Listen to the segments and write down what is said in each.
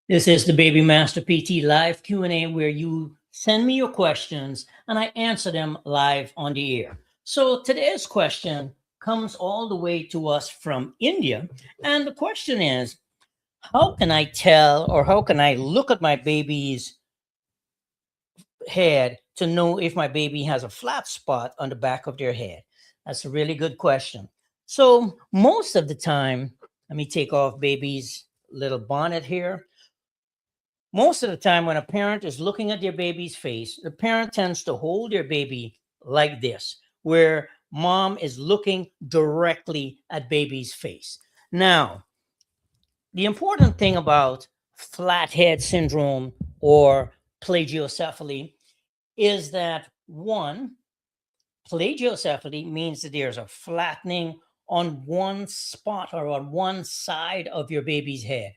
This is the Baby Master PT live Q&A where you send me your questions and I answer them live on the air. So today's question comes all the way to us from India, and the question is, how can I tell or how can I look at my baby's head to know if my baby has a flat spot on the back of their head? That's a really good question. So most of the time, let me take off baby's little bonnet here. Most of the time, when a parent is looking at their baby's face, the parent tends to hold their baby like this, where mom is looking directly at baby's face. Now, the important thing about flathead syndrome or plagiocephaly is that one, plagiocephaly means that there's a flattening on one spot or on one side of your baby's head.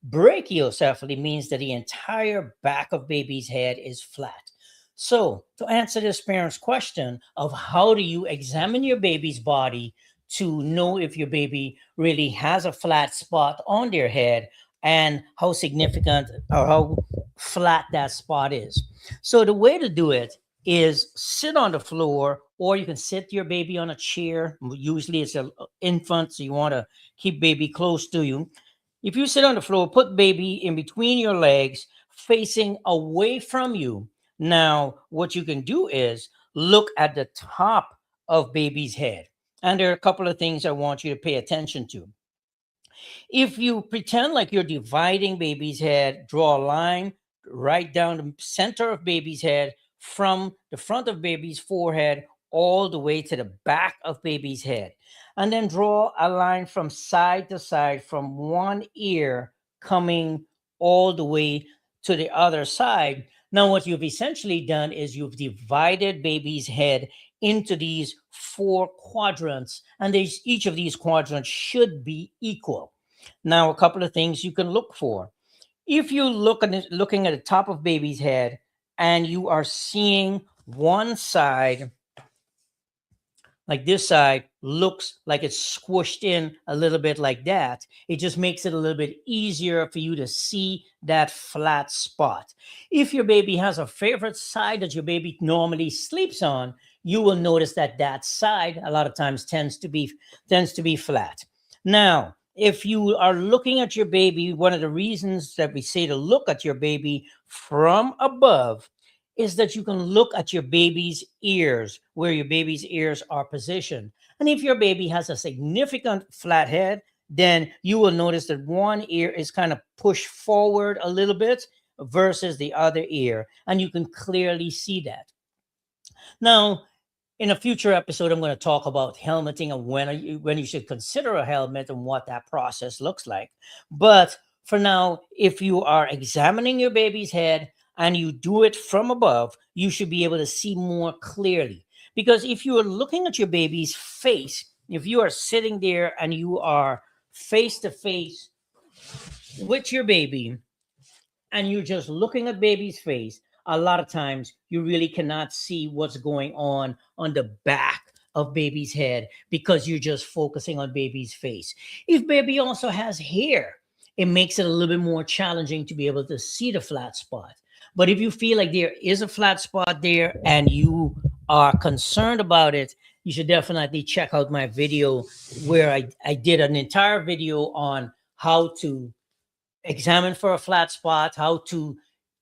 Brachiocephaly means that the entire back of baby's head is flat. So, to answer this parent's question of how do you examine your baby's body to know if your baby really has a flat spot on their head and how significant or how flat that spot is. So, the way to do it is sit on the floor, or you can sit your baby on a chair. Usually it's an infant, so you want to keep baby close to you. If you sit on the floor, put baby in between your legs, facing away from you. Now, what you can do is look at the top of baby's head. And there are a couple of things I want you to pay attention to. If you pretend like you're dividing baby's head, draw a line right down the center of baby's head from the front of baby's forehead all the way to the back of baby's head. And then draw a line from side to side from one ear coming all the way to the other side. Now, what you've essentially done is you've divided baby's head into these four quadrants, and each of these quadrants should be equal. Now, a couple of things you can look for. If you looking at the top of baby's head and you are seeing one side, like this side, looks like it's squished in a little bit like that, it just makes it a little bit easier for you to see that flat spot. If your baby has a favorite side that your baby normally sleeps on, you will notice that that side a lot of times tends to be flat. Now, if you are looking at your baby, one of the reasons that we say to look at your baby from above is that you can look at your baby's ears, where your baby's ears are positioned. And if your baby has a significant flat head, then you will notice that one ear is kind of pushed forward a little bit versus the other ear. And you can clearly see that. Now, in a future episode, I'm going to talk about helmeting and when you should consider a helmet and what that process looks like. But for now, if you are examining your baby's head and you do it from above, you should be able to see more clearly. Because if you are looking at your baby's face, if you are sitting there and you are face to face with your baby, and you're just looking at baby's face, a lot of times you really cannot see what's going on the back of baby's head because you're just focusing on baby's face. If baby also has hair, it makes it a little bit more challenging to be able to see the flat spot. But if you feel like there is a flat spot there and you are concerned about it, you should definitely check out my video where I did an entire video on how to examine for a flat spot, how to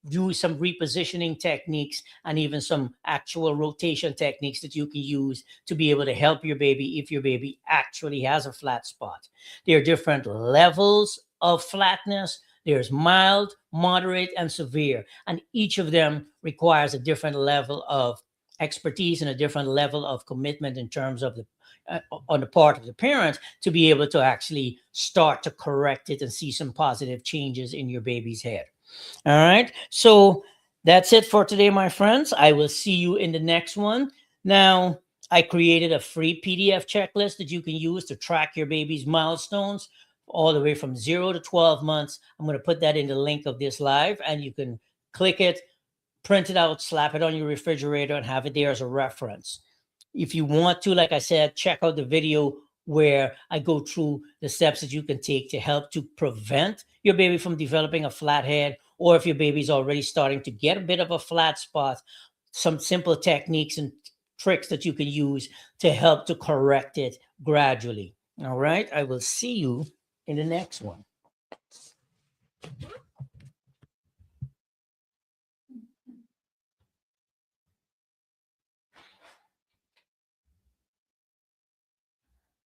use some repositioning techniques, and even some actual rotation techniques that you can use to be able to help your baby if your baby actually has a flat spot. There are different levels of flatness. There's mild, moderate, and severe, and each of them requires a different level of expertise and a different level of commitment in terms of the on the part of the parent to be able to actually start to correct it and see some positive changes in your baby's head. All right. So that's it for today, my friends. I will see you in the next one. Now, I created a free PDF checklist that you can use to track your baby's milestones all the way from 0 to 12 months. I'm going to put that in the link of this live, and you can click it, print it out, slap it on your refrigerator, and have it there as a reference. If you want to, like I said, check out the video where I go through the steps that you can take to help to prevent your baby from developing a flat head, or if your baby's already starting to get a bit of a flat spot, some simple techniques and tricks that you can use to help to correct it gradually. All right. I will see you in the next one.